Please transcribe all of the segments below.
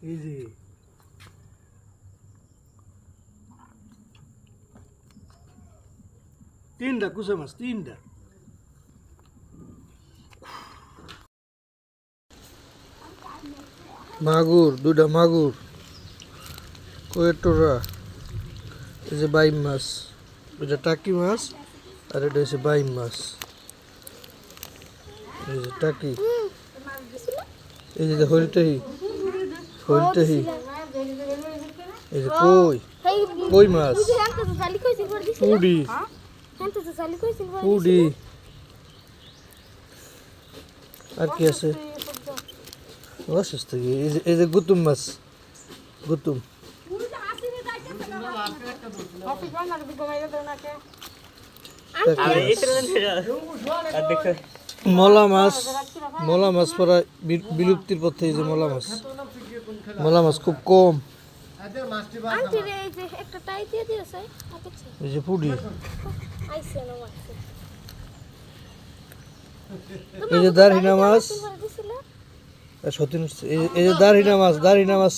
এই যে তিনটা কুচা মাছ, তিনটা। মাগুর, দুটা মাগুর, কোয়েটোরা, এই যে বাইম মাছ, এটা টাকি মাছ, আর এটা হচ্ছে বাইম মাছ। এই যে টাকি, এই যে হরিটাহি, হরিটাহি, এই যে কই, কই মাছ, পুডি, পুডি, আর কি আছে? অসুস্থ কি? এই যে গুতুম মাছ, গুতুম, মলা মাছ, মলা মাছ প্রায় বিলুপ্তির পথে। এই যে মলা মাছ, মলা মাছ খুব কম। এই যে পুডি, এই যে দারহিনা মাছ, এই যে দারহিনা মাছ, দারহিনা মাছ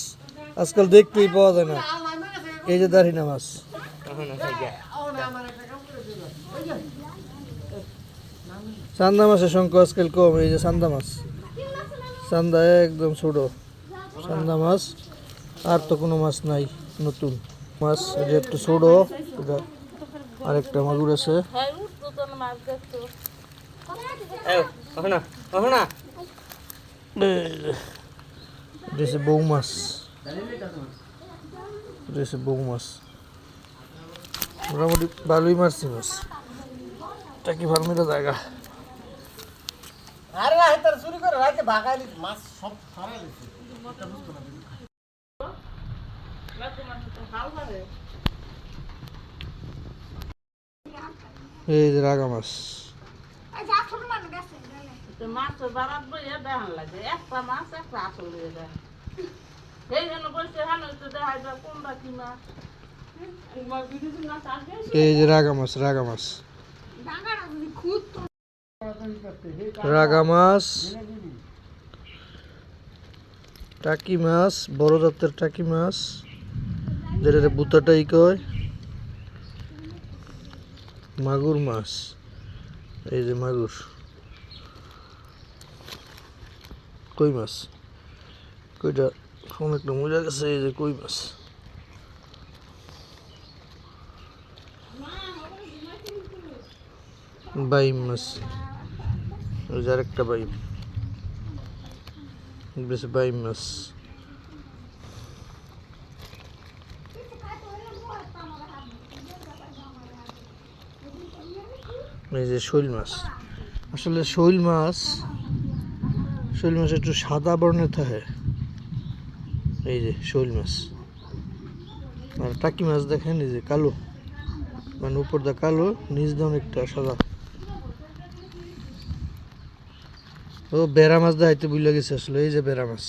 আজকাল দেখতেই পাওয়া যায় না। এই যে দারহিনা মাছ, চান্দা মাছের সংখ্যা আজকাল কম। এই যে চান্দা মাছ, চান্দা একদম ছোট চান্দা মাছ, আর তো কোনো মাছ নাই নতুন মাছ। এটা একটু ছোট, এটা আরেকটা মাগুর আছে। বউ মাছ, বউ মাছ, মোটামুটি ভালোই মারছি মাছ। এটা কি ভালো জায়গা? এই যে রাগা মাছ, এই যে রাগা মাছ, রাগা মাছ, রাগা মাছ, টাকি মাছ, বড় জাতের টাকি মাছ, যেটা বুতাটাই কয়, মাগুর মাছ, এই যে মাগুর, কই মাছ, কইটা অনেকটা মজা গেছে। এই যে কই মাছ, বাইম মাছ, ওই যে আরেকটা বাইম, বেশ বাইম মাছ, এই যে শৈল মাছ। আসলে শৈল মাছ, শৈল মাছ একটু সাদা বর্ণের থাকে। এই যে শৈল মাছ। আর টাকি মাছ দেখেন, এই যে কালো, মানে উপর দা কালো, নিচ দা অনেকটা সাদা। ও বেড়া মাছ দেখাইতে ভুলে গেছে আসলে। এই যে বেড়া মাছ,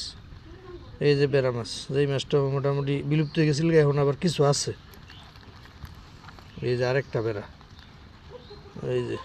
এই যে বেড়া মাছ, যেই মাছটা মোটামুটি বিলুপ্ত হয়ে গেছিল, এখন আবার কিছু আছে। এই যে আরেকটা বেড়া, এই যে